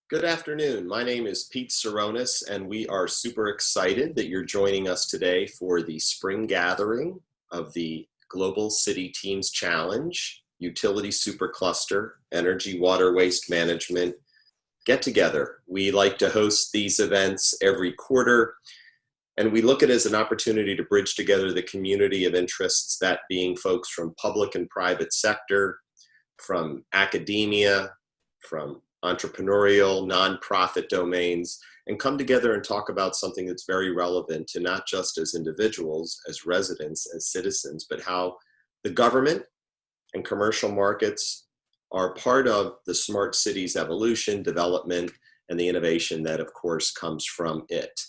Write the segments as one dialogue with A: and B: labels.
A: Good afternoon. My name is Pete Cerrones, and we are super excited that you're joining us today for the spring gathering of the Global City Teams Challenge, Utility SuperCluster, Energy, Water, Waste Management Get Together. We like to host these events every quarter, and we look at it as an opportunity to bridge together the community of interests, that being folks from public and private sector, from academia, from entrepreneurial, nonprofit domains, and come together and talk about something that's very relevant to not just as individuals, as residents, as citizens, but how the government and commercial markets are part of the smart cities evolution, development, and the innovation that, of course, comes from it.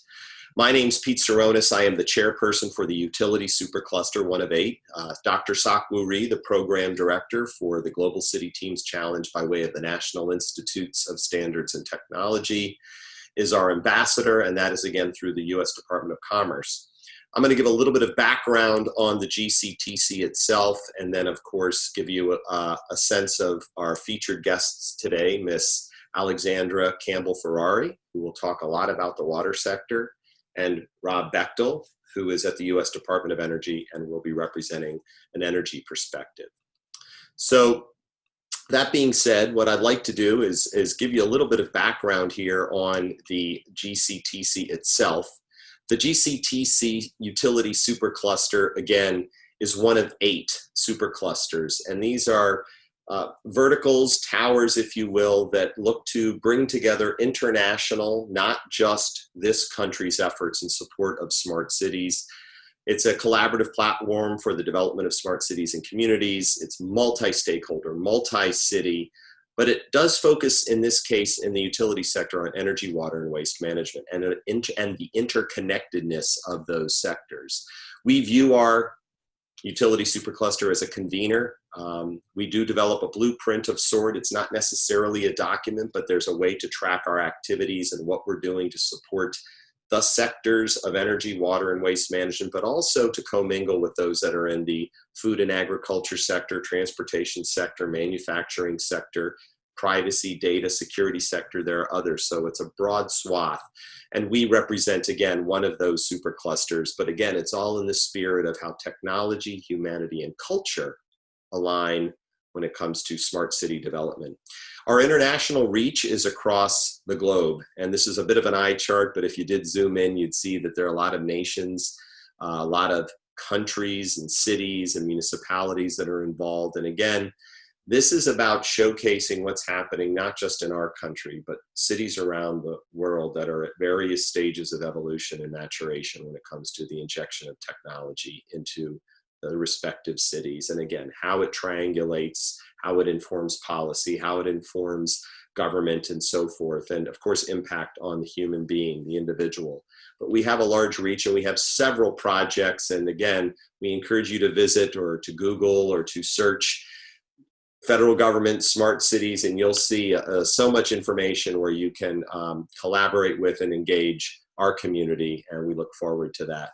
A: My name's Pete Cerrones. I am the chairperson for the Utility SuperCluster, one of 8. Dr. Sakwu Ri, the program director for the Global City Teams Challenge by way of the National Institutes of Standards and Technology, is our ambassador, and that is again through the U.S. Department of Commerce. I'm going to give a little bit of background on the GCTC itself, and then, of course, give you a sense of our featured guests today, Miss Alexandra Campbell-Ferrari, who will talk a lot about the water sector, and Rob Bechtel, who is at the U.S. Department of Energy and will be representing an energy perspective. So that being said, what I'd like to do is give you a little bit of background here on the GCTC itself. The GCTC Utility SuperCluster, again, is one of 8 superclusters, and these are verticals, towers, if you will, that look to bring together international, not just this country's efforts in support of smart cities. It's a collaborative platform for the development of smart cities and communities. It's multi-stakeholder, multi-city, but it does focus, in this case, in the utility sector on energy, water, and waste management and the interconnectedness of those sectors. We view our Utility SuperCluster as a convener. We do develop a blueprint of sort. It's not necessarily a document, but there's a way to track our activities and what we're doing to support the sectors of energy, water, and waste management, but also to commingle with those that are in the food and agriculture sector, transportation sector, manufacturing sector, privacy, data, security sector. There are others, so it's a broad swath. And we represent, again, one of those superclusters, but again, it's all in the spirit of how technology, humanity, and culture align when it comes to smart city development. Our international reach is across the globe, and this is a bit of an eye chart, but if you did zoom in, you'd see that there are a lot of nations, a lot of countries and cities and municipalities that are involved. And again, this is about showcasing what's happening not just in our country, but cities around the world that are at various stages of evolution and maturation when it comes to the injection of technology into the respective cities. And again, how it triangulates, how it informs policy, how it informs government and so forth, and of course, impact on the human being, the individual. But we have a large reach and we have several projects. And again, we encourage you to visit or to Google or to search federal government smart cities, and you'll see so much information where you can collaborate with and engage our community, and we look forward to that.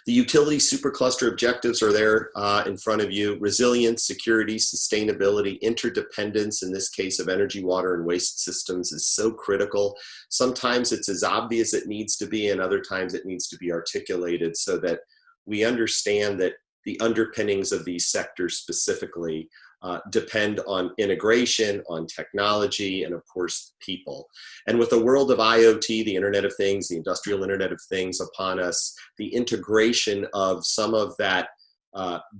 A: The utility supercluster objectives are there in front of you: resilience, security, sustainability, interdependence, in this case of energy, water, and waste systems, is so critical. Sometimes it's as obvious as it needs to be, and other times it needs to be articulated so that we understand that the underpinnings of these sectors specifically depend on integration, on technology, and of course, people. And with the world of IoT, the Internet of Things, the Industrial Internet of Things upon us, the integration of some of that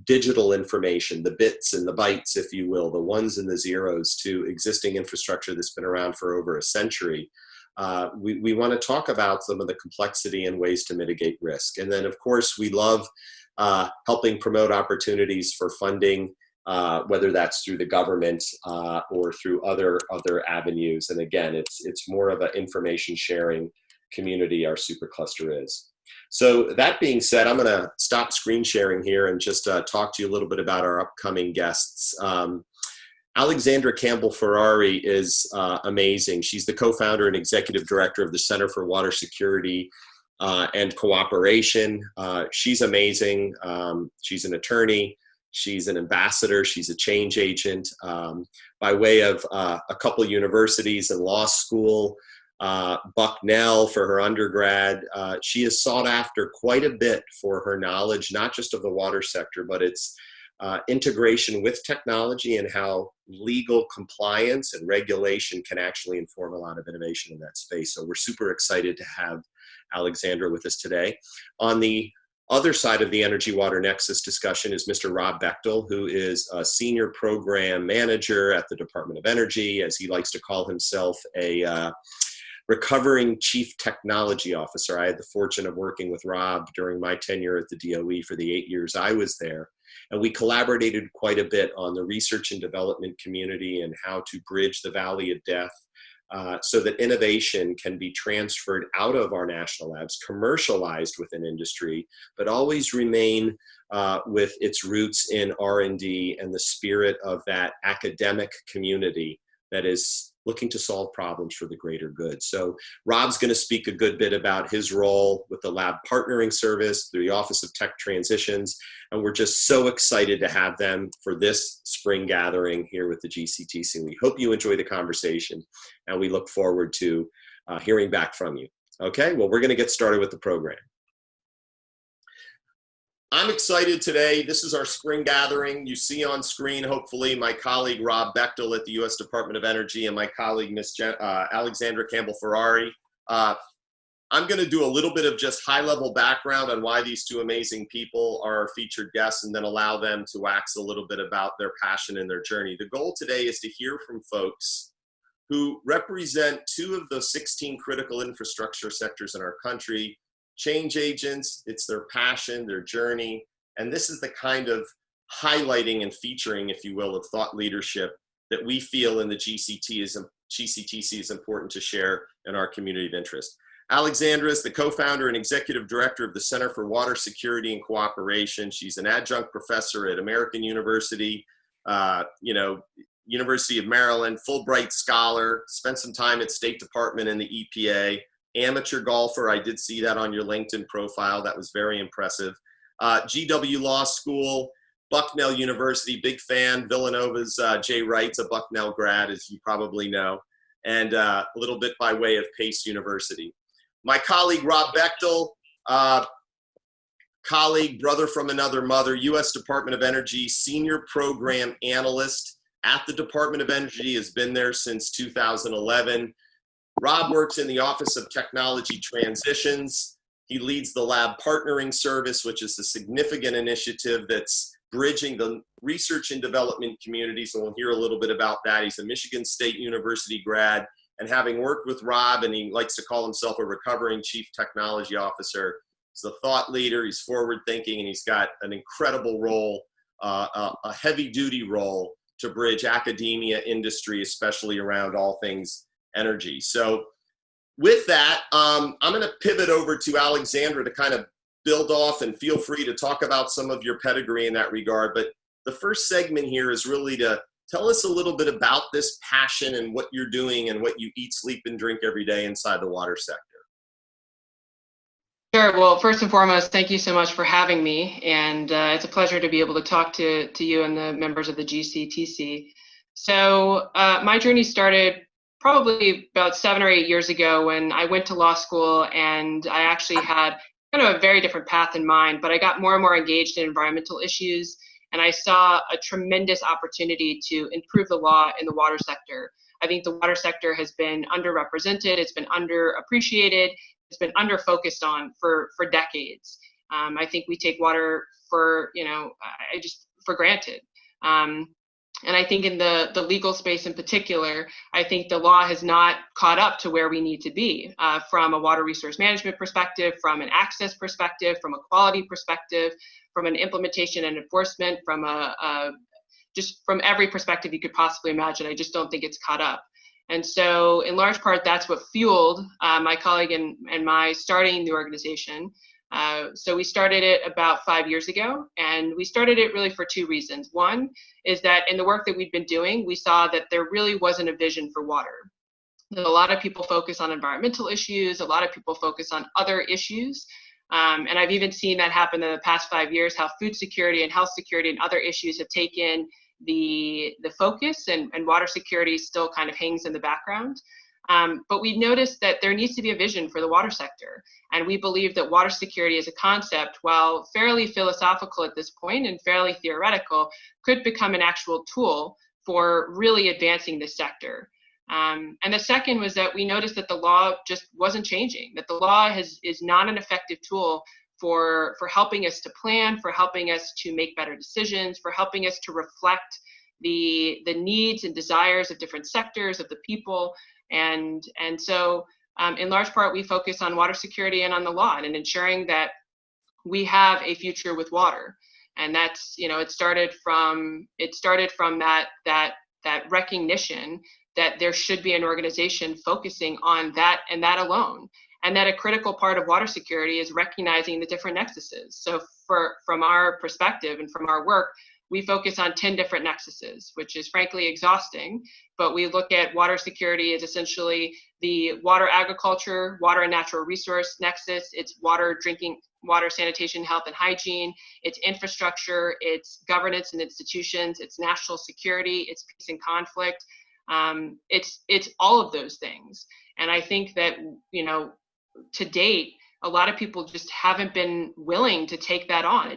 A: digital information, the bits and the bytes, if you will, the ones and the zeros to existing infrastructure that's been around for over a century, we want to talk about some of the complexity and ways to mitigate risk. And then, of course, we love helping promote opportunities for funding, whether that's through the government or through other avenues. And again, it's more of an information sharing community, our supercluster is. So that being said, I'm going to stop screen sharing here and just talk to you a little bit about our upcoming guests. Alexandra Campbell-Ferrari is amazing. She's the co-founder and executive director of the Center for Water Security and Cooperation. She's amazing. She's an attorney. She's an ambassador. She's a change agent by way of a couple universities and law school. Bucknell for her undergrad. She is sought after quite a bit for her knowledge, not just of the water sector, but its integration with technology and how legal compliance and regulation can actually inform a lot of innovation in that space. So we're super excited to have Alexandra with us today. On the other side of the energy water nexus discussion is Mr. Rob Bechtel, who is a senior program manager at the Department of Energy, as he likes to call himself, a recovering chief technology officer. I had the fortune of working with Rob during my tenure at the DOE for the 8 years I was there. And we collaborated quite a bit on the research and development community and how to bridge the valley of death so that innovation can be transferred out of our national labs, commercialized within industry, but always remain with its roots in R&D and the spirit of that academic community that is looking to solve problems for the greater good. So Rob's going to speak a good bit about his role with the Lab Partnering Service through the Office of Tech Transitions. And we're just so excited to have them for this spring gathering here with the GCTC. We hope you enjoy the conversation, and we look forward to hearing back from you. Okay, well, we're going to get started with the program. I'm excited today. This is our spring gathering. You see on screen, hopefully, my colleague Rob Bechtel at the U.S. Department of Energy and my colleague, Ms. Alexandra Campbell-Ferrari. I'm going to do a little bit of just high-level background on why these two amazing people are our featured guests, and then allow them to wax a little bit about their passion and their journey. The goal today is to hear from folks who represent two of the 16 critical infrastructure sectors in our country. Change agents, it's their passion, their journey, and this is the kind of highlighting and featuring, if you will, of thought leadership that we feel in the GCTC is important to share in our community of interest. Alexandra is the co-founder and executive director of the Center for Water Security and Cooperation. She's an adjunct professor at American University, University of Maryland, Fulbright scholar, spent some time at State Department and the EPA. Amateur golfer, I did see that on your LinkedIn profile. That was very impressive. GW Law School, Bucknell University, big fan. Villanova's Jay Wright's a Bucknell grad, as you probably know, and a little bit by way of Pace University. My colleague, Rob Bechtel, colleague, brother from another mother, U.S. Department of Energy, senior program analyst at the Department of Energy, has been there since 2011. Rob works in the Office of Technology Transitions. He leads the Lab Partnering Service, which is a significant initiative that's bridging the research and development communities, and we'll hear a little bit about that. He's a Michigan State University grad, and having worked with Rob, and he likes to call himself a recovering chief technology officer, he's a thought leader, he's forward-thinking, and he's got an incredible role, a heavy-duty role to bridge academia, industry, especially around all things energy. So with that, I'm going to pivot over to Alexandra to kind of build off, and feel free to talk about some of your pedigree in that regard. But the first segment here is really to tell us a little bit about this passion and what you're doing and what you eat, sleep, and drink every day inside the water sector.
B: Sure. Well, first and foremost, thank you so much for having me. And it's a pleasure to be able to talk to you and the members of the GCTC. So my journey started probably about 7 or 8 years ago when I went to law school, and I actually had kind of a very different path in mind, but I got more and more engaged in environmental issues, and I saw a tremendous opportunity to improve the law in the water sector. I think the water sector has been underrepresented, it's been underappreciated, it's been underfocused on for decades. I think we take water for granted. And I think in the legal space in particular, I think the law has not caught up to where we need to be from a water resource management perspective, from an access perspective, from a quality perspective, from an implementation and enforcement, from just from every perspective you could possibly imagine. I just don't think it's caught up. And so in large part, that's what fueled my colleague and my starting the organization. So we started it about 5 years ago, and we started it really for two reasons. One is that in the work that we'd been doing, we saw that there really wasn't a vision for water. That a lot of people focus on environmental issues, a lot of people focus on other issues, And I've even seen that happen in the past 5 years, how food security and health security and other issues have taken the focus, and water security still kind of hangs in the background. But we've noticed that there needs to be a vision for the water sector. And we believe that water security as a concept, while fairly philosophical at this point and fairly theoretical, could become an actual tool for really advancing this sector. And the second was that we noticed that the law just wasn't changing, that the law is not an effective tool for helping us to plan, for helping us to make better decisions, for helping us to reflect the needs and desires of different sectors, of the people. And so in large part, we focus on water security and on the law and ensuring that we have a future with water. And that's, it started from that recognition that there should be an organization focusing on that and that alone. And that a critical part of water security is recognizing the different nexuses. So from our perspective and from our work, we focus on 10 different nexuses, which is frankly exhausting, but we look at water security as essentially the water agriculture, water and natural resource nexus, it's water, drinking water, sanitation, health and hygiene, it's infrastructure, it's governance and institutions, it's national security, it's peace and conflict. It's all of those things. And I think that, to date, a lot of people just haven't been willing to take that on.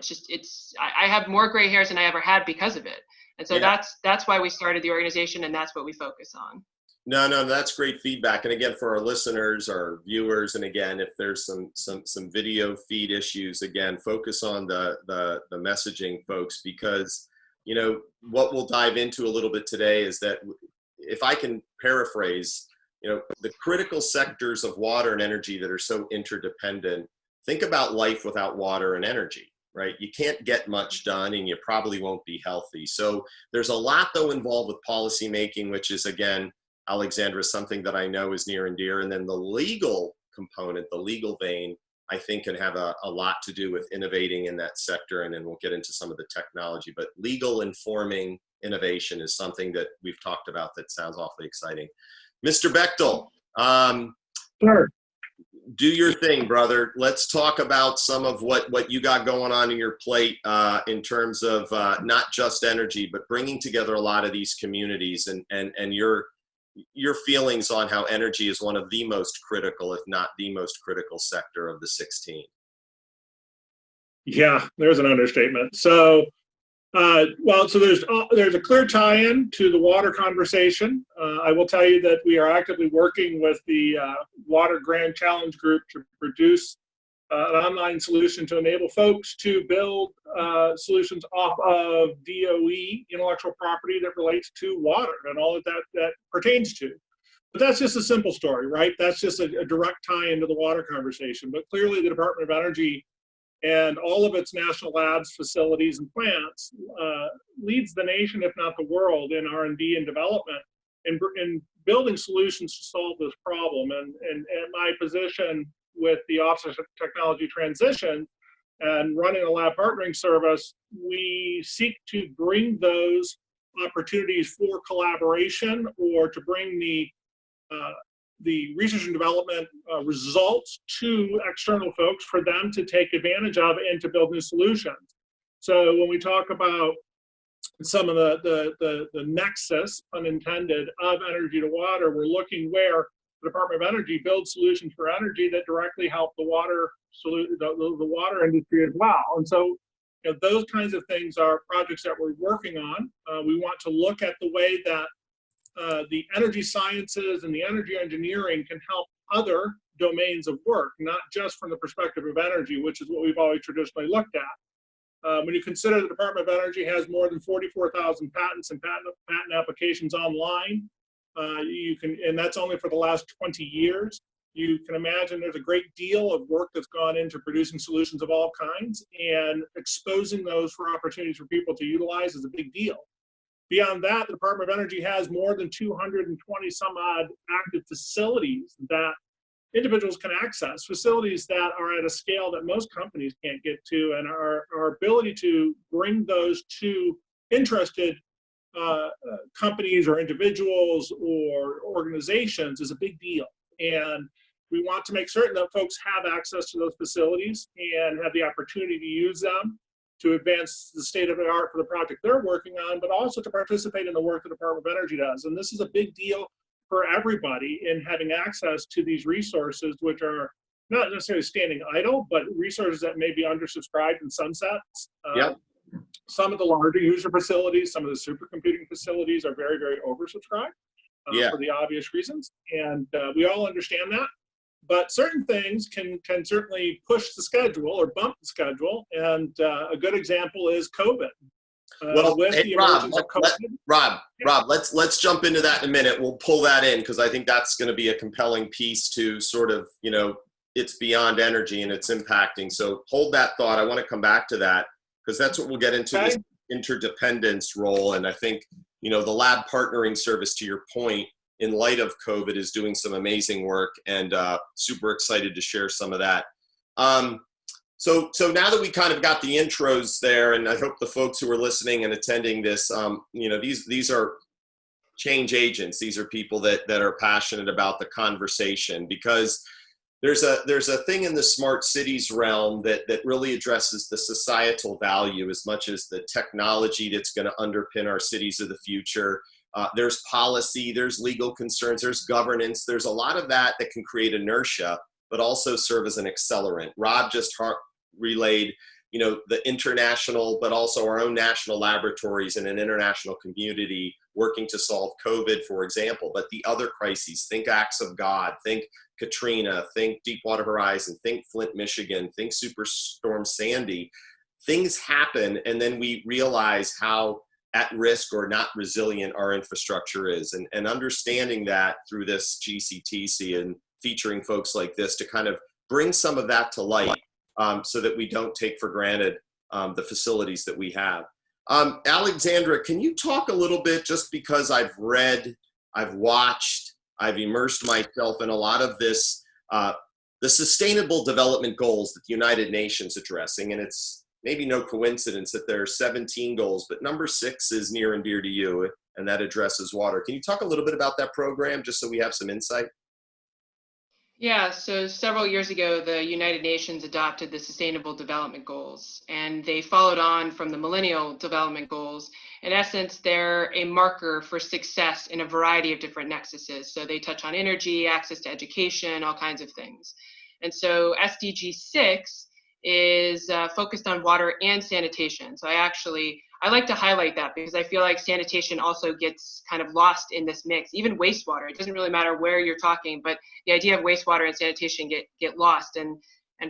B: I have more gray hairs than I ever had because of it. And so that's why we started the organization, and that's what we focus on.
A: No, that's great feedback. And again, for our listeners, our viewers, and again, if there's some video feed issues, again, focus on the messaging, folks, because, what we'll dive into a little bit today is that, if I can paraphrase, the critical sectors of water and energy that are so interdependent. Think about life without water and energy, right? You can't get much done, and you probably won't be healthy. So there's a lot, though, involved with policy making, which is, again, Alexandra, something that I know is near and dear. And then the legal component, the legal vein, I think can have a lot to do with innovating in that sector. And then we'll get into some of the technology, but legal informing innovation is something that we've talked about that sounds awfully exciting. Mr. Bechtel,
C: sure.
A: Do your thing, brother. Let's talk about some of what you got going on in your plate in terms of not just energy, but bringing together a lot of these communities and your feelings on how energy is one of the most critical, if not the most critical sector of the 16.
C: Yeah, there's an understatement. So, so there's a clear tie-in to the water conversation. I will tell you that we are actively working with the Water Grand Challenge Group to produce an online solution to enable folks to build solutions off of DOE intellectual property that relates to water and all that pertains to. But that's just a simple story, right? That's just a direct tie into the water conversation. But clearly the Department of Energy and all of its national labs, facilities, and plants leads the nation, if not the world, in R&D and development in building solutions to solve this problem. And my position with the Office of Technology Transition and running a lab partnering service, we seek to bring those opportunities for collaboration or to bring the research and development results to external folks for them to take advantage of and to build new solutions. So when we talk about some of the nexus, unintended, of energy to water, we're looking where the Department of Energy builds solutions for energy that directly help the water industry as well. And so those kinds of things are projects that we're working on. We want to look at the way that the energy sciences and the energy engineering can help other domains of work, not just from the perspective of energy, which is what we've always traditionally looked at. When you consider the Department of Energy has more than 44,000 patents and patent applications online, and that's only for the last 20 years. You can imagine there's a great deal of work that's gone into producing solutions of all kinds, and exposing those for opportunities for people to utilize is a big deal. Beyond that, the Department of Energy has more than 220 some odd active facilities that individuals can access, facilities that are at a scale that most companies can't get to, and our ability to bring those to interested companies or individuals or organizations is a big deal. And we want to make certain that folks have access to those facilities and have the opportunity to use them to advance the state of the art for the project they're working on, but also to participate in the work the Department of Energy does. And this is a big deal for everybody in having access to these resources, which are not necessarily standing idle, but resources that may be undersubscribed in some sets.
A: Yep.
C: Some of the larger user facilities, some of the supercomputing facilities are very, very oversubscribed for the obvious reasons. And we all understand that. But certain things can certainly push the schedule or bump the schedule. And a good example is COVID.
A: Well, hey, Rob, let's jump into that in a minute. We'll pull that in because I think that's going to be a compelling piece to sort of, it's beyond energy and it's impacting. So hold that thought. I want to come back to that because that's what we'll get into, this interdependence role. And I think, the lab partnering service, to your point, in light of COVID, is doing some amazing work, and super excited to share some of that. So now that we kind of got the intros there, and I hope the folks who are listening and attending this, these are change agents. These are people that are passionate about the conversation, because there's a thing in the smart cities realm that really addresses the societal value as much as the technology that's going to underpin our cities of the future. There's policy, there's legal concerns, there's governance. There's a lot of that can create inertia, but also serve as an accelerant. Rob just relayed, the international, but also our own national laboratories and an international community working to solve COVID, for example. But the other crises, think acts of God, think Katrina, think Deepwater Horizon, think Flint, Michigan, think Superstorm Sandy. Things happen, and then we realize how at risk or not resilient our infrastructure is. And understanding that through this GCTC and featuring folks like this to kind of bring some of that to light, so that we don't take for granted the facilities that we have. Alexandra, can you talk a little bit, just because I've read, I've watched, I've immersed myself in a lot of this, the Sustainable Development Goals that the United Nations addressing, and it's maybe no coincidence that there are 17 goals, but number 6 is near and dear to you, and that addresses water. Can you talk a little bit about that program, just so we have some insight?
B: Yeah, so several years ago, the United Nations adopted the Sustainable Development Goals, and they followed on from the Millennial Development Goals. In essence, they're a marker for success in a variety of different nexuses. So they touch on energy, access to education, all kinds of things. And so SDG 6 is focused on water and sanitation. So I like to highlight that because I feel like sanitation also gets kind of lost in this mix. Even wastewater, it doesn't really matter where you're talking, but the idea of wastewater and sanitation get lost. And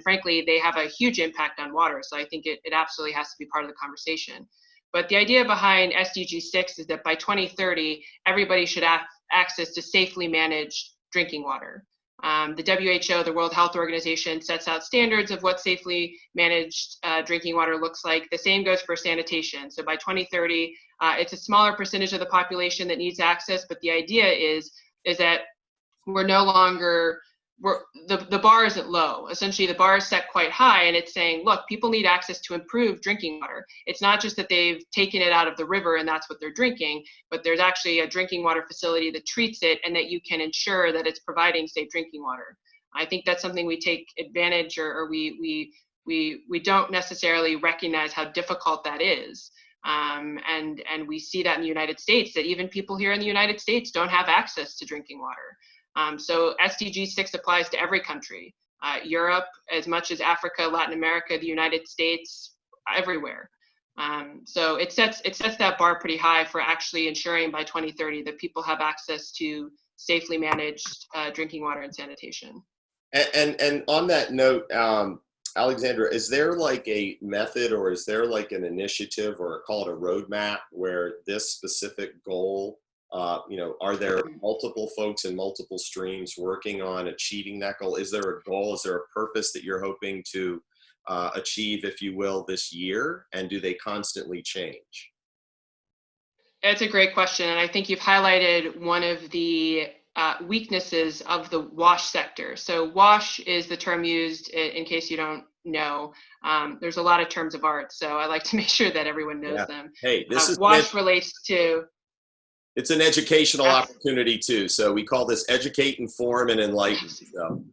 B: frankly, they have a huge impact on water. So I think it absolutely has to be part of the conversation. But the idea behind SDG 6 is that by 2030, everybody should have access to safely managed drinking water. The WHO, the World Health Organization, sets out standards of what safely managed drinking water looks like. The same goes for sanitation. So by 2030, it's a smaller percentage of the population that needs access, but the idea is that we're no longer, the bar isn't low. Essentially, the bar is set quite high, and it's saying, look, people need access to improved drinking water. It's not just that they've taken it out of the river and that's what they're drinking, but there's actually a drinking water facility that treats it and that you can ensure that it's providing safe drinking water. I think that's something we take advantage, or we don't necessarily recognize how difficult that is. And we see that in the United States, that even people here in the United States don't have access to drinking water. So SDG 6 applies to every country, Europe, as much as Africa, Latin America, the United States, everywhere. So it sets that bar pretty high for actually ensuring by 2030 that people have access to safely managed drinking water and sanitation.
A: And on that note, Alexandra, is there like a method, or is there like an initiative, or call it a roadmap, where this specific goal, are there multiple folks in multiple streams working on achieving that goal? Is there a goal? Is there a purpose that you're hoping to achieve, if you will, this year? And do they constantly change?
B: That's a great question. And I think you've highlighted one of the weaknesses of the WASH sector. So WASH is the term used, in case you don't know. There's a lot of terms of art, so I like to make sure that everyone knows them.
A: Hey, this is
B: WASH relates to...
A: It's an educational opportunity too. So we call this educate, inform, and enlighten. So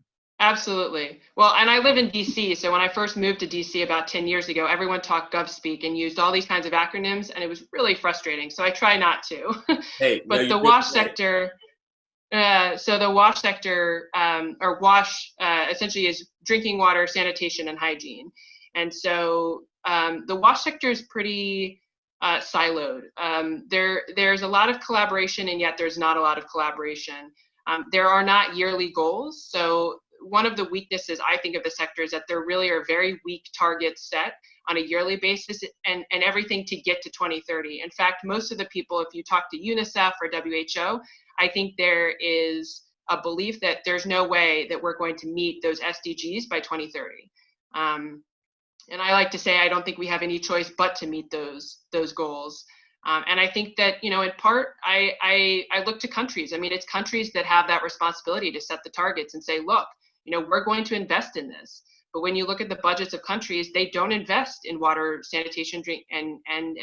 B: Absolutely. Well, and I live in DC, so when I first moved to DC about 10 years ago, everyone talked GovSpeak and used all these kinds of acronyms, and it was really frustrating. So I try not to.
A: Hey, no,
B: But
A: you
B: the
A: did
B: wash
A: great.
B: sector, so the wash sector, or wash, essentially is drinking water, sanitation, and hygiene. And so the wash sector is pretty siloed. There's a lot of collaboration, and yet there's not a lot of collaboration. There are not yearly goals. So one of the weaknesses I think of the sector is that there really are very weak targets set on a yearly basis, and everything to get to 2030. In fact, most of the people, if you talk to UNICEF or WHO, I think there is a belief that there's no way that we're going to meet those SDGs by 2030. And I like to say I don't think we have any choice but to meet those goals. And I think that, in part, I look to countries. I mean, it's countries that have that responsibility to set the targets and say, look, we're going to invest in this. But when you look at the budgets of countries, they don't invest in water, sanitation, drink, and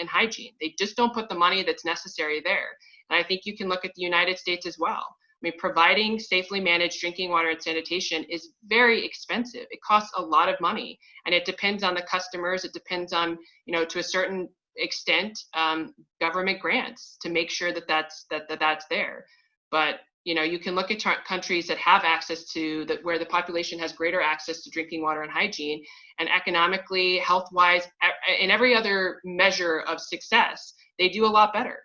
B: hygiene. They just don't put the money that's necessary there. And I think you can look at the United States as well. I mean, providing safely managed drinking water and sanitation is very expensive. It costs a lot of money, and it depends on the customers. It depends on, to a certain extent, government grants to make sure that that's there. But you can look at countries that have access to that, where the population has greater access to drinking water and hygiene, and economically, health-wise, in every other measure of success, they do a lot better.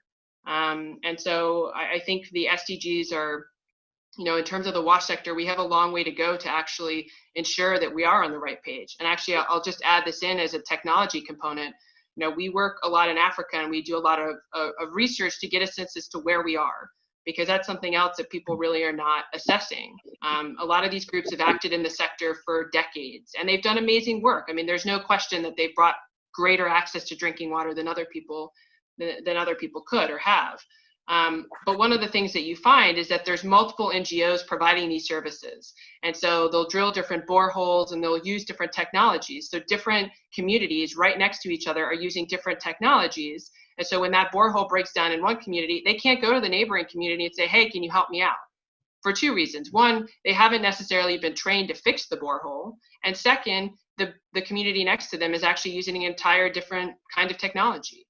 B: And so I think the SDGs are, in terms of the wash sector, we have a long way to go to actually ensure that we are on the right page. And actually, I'll just add this in as a technology component. We work a lot in Africa, and we do a lot of research to get a sense as to where we are, because that's something else that people really are not assessing. A lot of these groups have acted in the sector for decades, and they've done amazing work. I mean, there's no question that they've brought greater access to drinking water than other people could or have. But one of the things that you find is that there's multiple NGOs providing these services. And so they'll drill different boreholes, and they'll use different technologies. So different communities right next to each other are using different technologies. And so when that borehole breaks down in one community, they can't go to the neighboring community and say, hey, can you help me out? For two reasons. One, they haven't necessarily been trained to fix the borehole. And second, the community next to them is actually using an entire different kind of technology.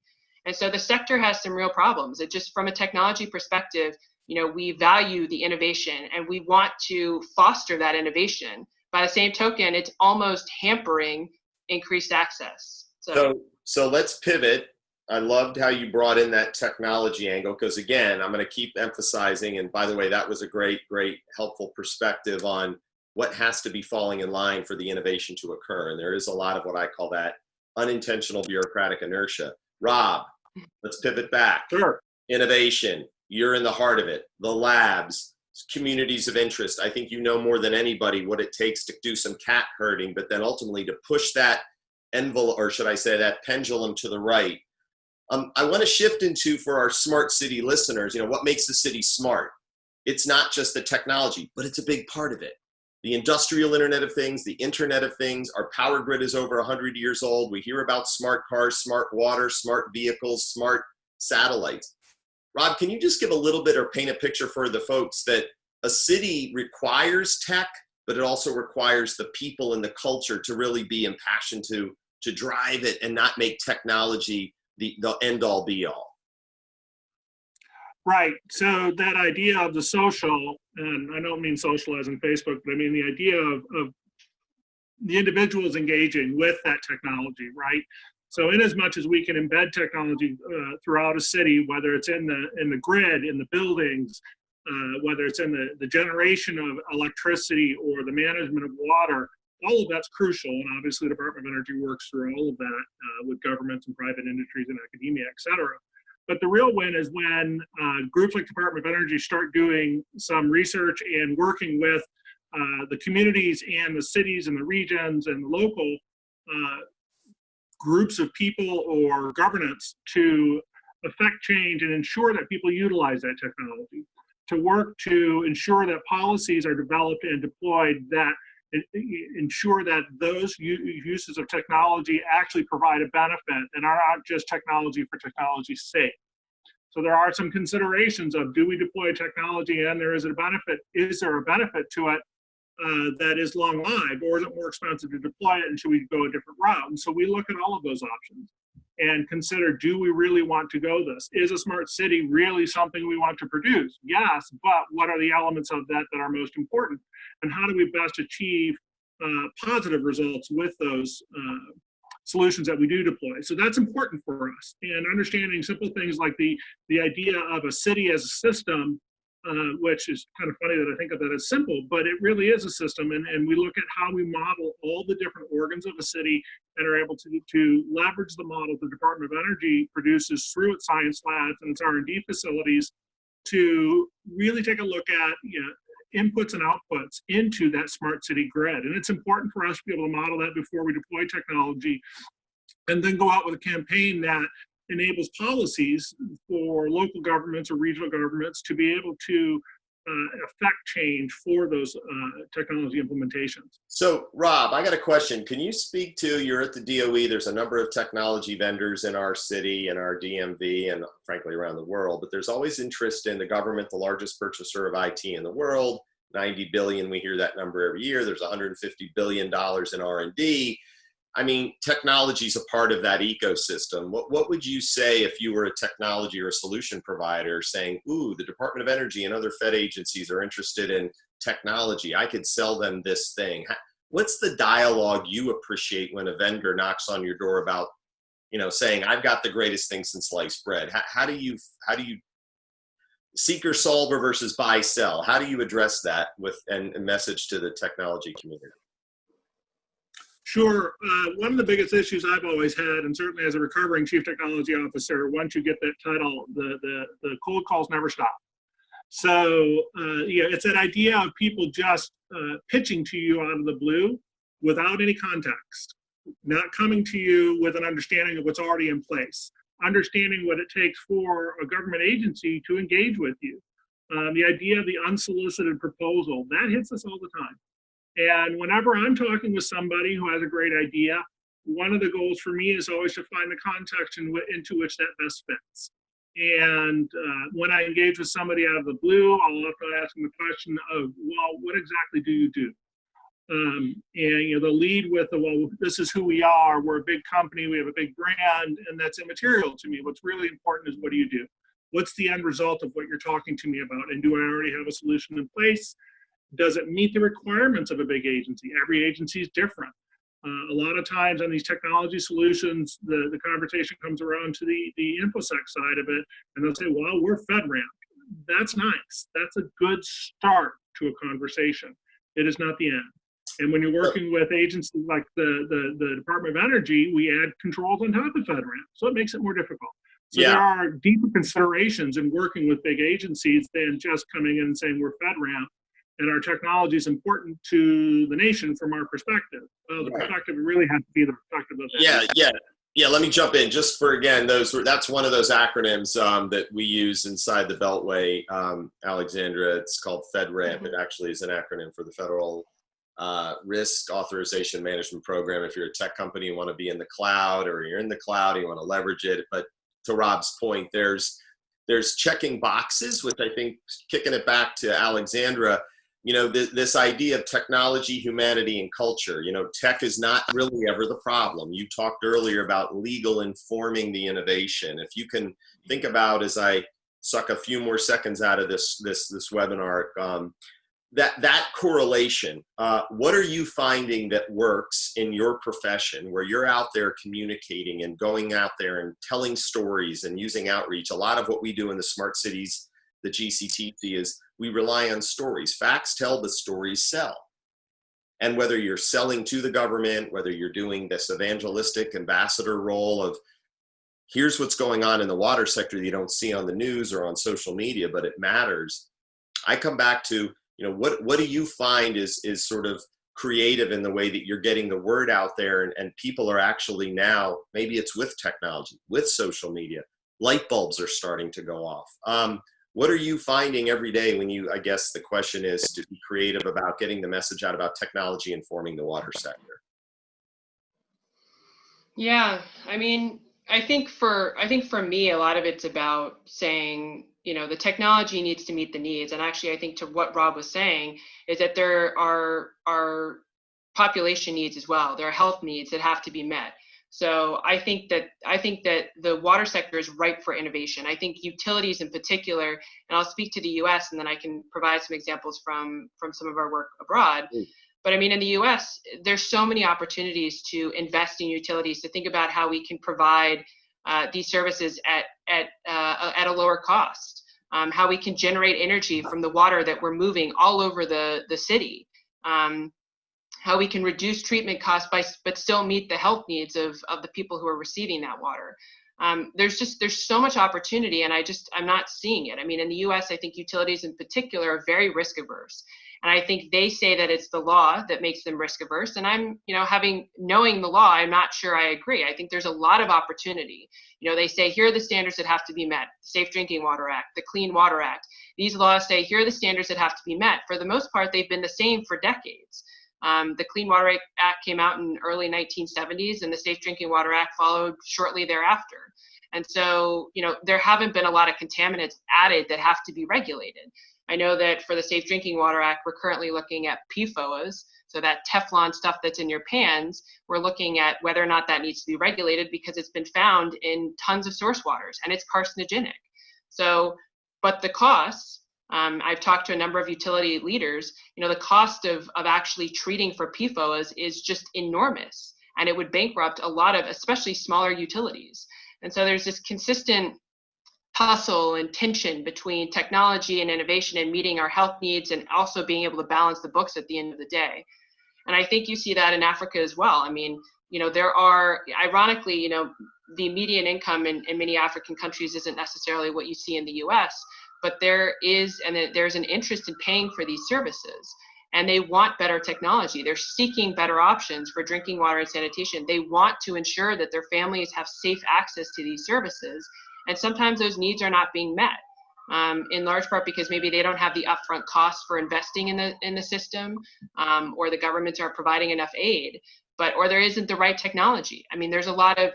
B: And so the sector has some real problems. It just, from a technology perspective, we value the innovation, and we want to foster that innovation. By the same token, it's almost hampering increased access.
A: So let's pivot. I loved how you brought in that technology angle, because again, I'm going to keep emphasizing, and by the way, that was a great, helpful perspective on what has to be falling in line for the innovation to occur. And there is a lot of what I call that unintentional bureaucratic inertia. Rob, let's pivot back.
C: Sure.
A: Innovation, you're in the heart of it. The labs, communities of interest. I think you know more than anybody what it takes to do some cat herding, but then ultimately to push that envelope, or should I say that pendulum, to the right. I want to shift into, for our smart city listeners, what makes the city smart? It's not just the technology, but it's a big part of it. The industrial Internet of Things, the Internet of Things. Our power grid is over 100 years old. We hear about smart cars, smart water, smart vehicles, smart satellites. Rob, can you just give a little bit, or paint a picture for the folks, that a city requires tech, but it also requires the people and the culture to really be impassioned to drive it, and not make technology the end-all be-all?
C: Right. So that idea of the social, and I don't mean social as in Facebook, but I mean the idea of the individuals engaging with that technology, right? So in as much as we can embed technology throughout a city, whether it's in the grid, in the buildings, whether it's in the generation of electricity or the management of water, all of that's crucial. And obviously the Department of Energy works through all of that with governments and private industries and academia, et cetera. But the real win is when groups like Department of Energy start doing some research and working with the communities and the cities and the regions and the local groups of people or governance to affect change and ensure that people utilize that technology, to work to ensure that policies are developed and deployed that ensure that those uses of technology actually provide a benefit and are not just technology for technology's sake. So there are some considerations of, do we deploy technology and is there a benefit to it? that is long-lived, or is it more expensive to deploy it, and should we go a different route? And so we look at all of those options and consider, do we really want to go this? Is a smart city really something we want to produce? Yes, but what are the elements of that that are most important? And how do we best achieve positive results with those solutions that we do deploy? So that's important for us. And understanding simple things like the idea of a city as a system, which is kind of funny that I think of that as simple, but it really is a system. And we look at how we model all the different organs of a city and are able to leverage the model the Department of Energy produces through its science labs and its R&D facilities to really take a look at, inputs and outputs into that smart city grid. And it's important for us to be able to model that before we deploy technology, and then go out with a campaign that enables policies for local governments or regional governments to be able to affect change for those technology implementations.
A: So, Rob, I got a question. Can you speak to, you're at the DOE, there's a number of technology vendors in our city and our DMV and frankly around the world, but there's always interest in the government, the largest purchaser of IT in the world, 90 billion, we hear that number every year. There's $150 billion in R&D. I mean, technology is a part of that ecosystem. What would you say if you were a technology or a solution provider saying, ooh, the Department of Energy and other Fed agencies are interested in technology, I could sell them this thing? What's the dialogue you appreciate when a vendor knocks on your door about, saying, I've got the greatest thing since sliced bread? How do you seeker solver versus buy sell? How do you address that with a message to the technology community?
C: Sure. One of the biggest issues I've always had, and certainly as a recovering chief technology officer, once you get that title, the cold calls never stop. So it's that idea of people just pitching to you out of the blue without any context, not coming to you with an understanding of what's already in place, understanding what it takes for a government agency to engage with you. The idea of the unsolicited proposal, that hits us all the time. And whenever I'm talking with somebody who has a great idea, one of the goals for me is always to find the context into which that best fits. And when I engage with somebody out of the blue, I'll often ask them the question of, well, what exactly do you do? And they'll lead with, well, this is who we are. We're a big company. We have a big brand, and that's immaterial to me. What's really important is, what do you do? What's the end result of what you're talking to me about? And do I already have a solution in place? Does it meet the requirements of a big agency? Every agency is different. A lot of times on these technology solutions, the conversation comes around to the InfoSec side of it, and they'll say, well, we're Fedramp. That's nice. That's a good start to a conversation. It is not the end. And when you're working with agencies like the Department of Energy, we add controls on top of Fedramp, so it makes it more difficult. So there are deeper considerations in working with big agencies than just coming in and saying we're Fedramp. And our technology is important to the nation from our perspective. Well, the perspective really has to be the perspective of that.
A: Yeah. Let me jump in just for, again, that's one of those acronyms that we use inside the Beltway, Alexandra. It's called Fedramp. It actually is an acronym for the Federal Risk Authorization Management Program. If you're a tech company, you want to be in the cloud, or you're in the cloud, you want to leverage it. But to Rob's point, there's checking boxes, which I think, kicking it back to Alexandra, this idea of technology, humanity, and culture. Tech is not really ever the problem. You talked earlier about legal informing the innovation. If you can think about, as I suck a few more seconds out of this webinar, that correlation. What are you finding that works in your profession, where you're out there communicating and going out there and telling stories and using outreach? A lot of what we do in the smart cities, the GCTC, is we rely on stories. Facts tell, but stories sell. And whether you're selling to the government, whether you're doing this evangelistic ambassador role of, here's what's going on in the water sector that you don't see on the news or on social media, but it matters. I come back to, what do you find is sort of creative in the way that you're getting the word out there, and people are actually now, maybe it's with technology, with social media, light bulbs are starting to go off. What are you finding every day when I guess the question is to be creative about getting the message out about technology informing the water sector?
B: Yeah, I mean, I think for me, a lot of it's about saying, the technology needs to meet the needs. And actually, I think to what Rob was saying is that there are population needs as well. There are health needs that have to be met. So I think that the water sector is ripe for innovation. I think utilities in particular, and I'll speak to the U.S. and then I can provide some examples from some of our work abroad. But I mean, in the U.S., there's so many opportunities to invest in utilities, to think about how we can provide these services at a lower cost, how we can generate energy from the water that we're moving all over the city, how we can reduce treatment costs but still meet the health needs of the people who are receiving that water. There's so much opportunity, and I'm not seeing it. I mean, in the U.S., I think utilities in particular are very risk averse. And I think they say that it's the law that makes them risk averse. And I'm, knowing the law, I'm not sure I agree. I think there's a lot of opportunity. They say, here are the standards that have to be met. The Safe Drinking Water Act, the Clean Water Act. These laws say, here are the standards that have to be met. For the most part, they've been the same for decades. The Clean Water Act came out in early 1970s, and the Safe Drinking Water Act followed shortly thereafter. And so, there haven't been a lot of contaminants added that have to be regulated. I know that for the Safe Drinking Water Act, we're currently looking at PFOAs, so that Teflon stuff that's in your pans. We're looking at whether or not that needs to be regulated because it's been found in tons of source waters and it's carcinogenic. So, but the costs, I've talked to a number of utility leaders, the cost of actually treating for PFOAs is just enormous, and it would bankrupt a lot of, especially smaller utilities. And so there's this consistent tussle and tension between technology and innovation and meeting our health needs and also being able to balance the books at the end of the day. And I think you see that in Africa as well. I mean, there are, ironically, the median income in many African countries isn't necessarily what you see in the US, but there's an interest in paying for these services. And they want better technology. They're seeking better options for drinking water and sanitation. They want to ensure that their families have safe access to these services. And sometimes those needs are not being met, in large part because maybe they don't have the upfront costs for investing in the system, or the governments aren't providing enough aid, or there isn't the right technology. I mean, there's a lot of,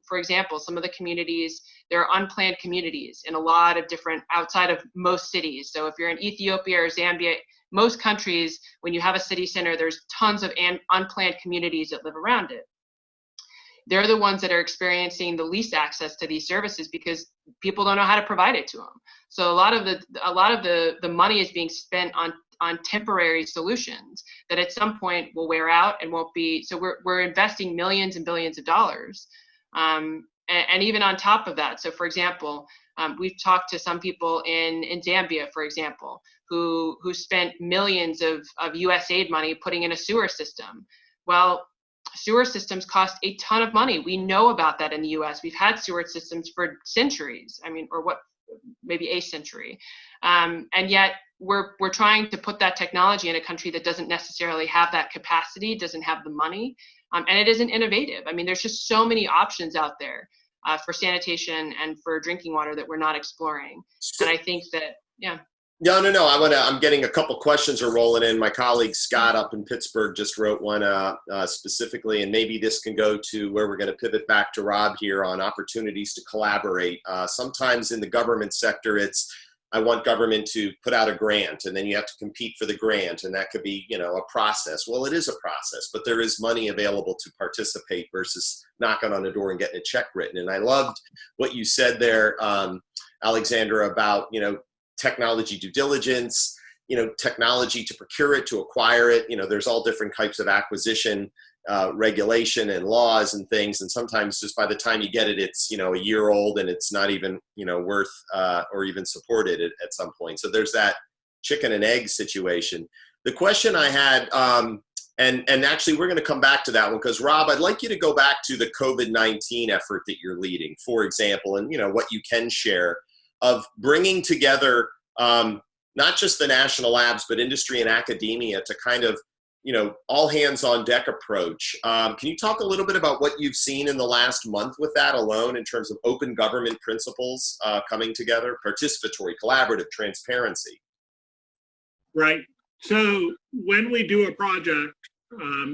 B: for example, some of the communities, there are unplanned communities in a lot of different, outside of most cities. So if you're in Ethiopia or Zambia, most countries, when you have a city center, there's tons of unplanned communities that live around it. They're the ones that are experiencing the least access to these services because people don't know how to provide it to them. So a lot of the money is being spent on temporary solutions that at some point will wear out and won't be. So we're investing millions and billions of dollars, and even on top of that. So for example, we've talked to some people in Zambia, for example, who spent millions of US aid money putting in a sewer system. Well, sewer systems cost a ton of money. We know about that in the US. We've had sewer systems for centuries. I mean, maybe a century. And yet we're trying to put that technology in a country that doesn't necessarily have that capacity, doesn't have the money, and it isn't innovative. I mean, there's just so many options out there for sanitation and for drinking water that we're not exploring. And I think that, yeah.
A: No. I'm getting a couple questions are rolling in. My colleague Scott up in Pittsburgh just wrote one specifically, and maybe this can go to where we're going to pivot back to Rob here on opportunities to collaborate. Sometimes in the government sector, I want government to put out a grant, and then you have to compete for the grant, and that could be, a process. Well, it is a process, but there is money available to participate versus knocking on the door and getting a check written. And I loved what you said there, Alexandra, about, technology due diligence, technology to procure it, to acquire it. There's all different types of acquisition, regulation and laws and things. And sometimes just by the time you get it, it's, a year old and it's not even, worth or even supported at some point. So there's that chicken and egg situation. The question I had, and actually we're going to come back to that one because Rob, I'd like you to go back to the COVID-19 effort that you're leading, for example, and what you can share of bringing together not just the national labs, but industry and academia to kind of, all hands on deck approach. Can you talk a little bit about what you've seen in the last month with that alone in terms of open government principles coming together, participatory, collaborative, transparency?
C: Right. So when we do a project,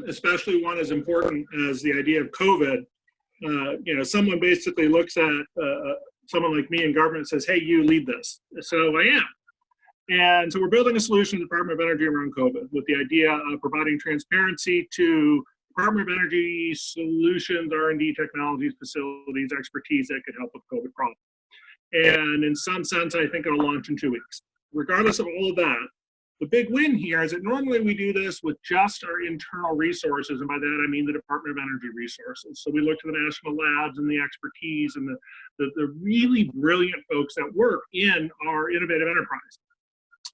C: especially one as important as the idea of COVID, Someone basically looks at someone like me in government and says, hey, you lead this. So I am. And so we're building a solution to the Department of Energy around COVID with the idea of providing transparency to Department of Energy solutions, R&D technologies, facilities, expertise that could help with COVID problem. And in some sense, I think it'll launch in 2 weeks. Regardless of all of that, the big win here is that normally we do this with just our internal resources, and by that I mean the Department of Energy resources. So we look to the national labs and the expertise and the really brilliant folks that work in our innovative enterprise.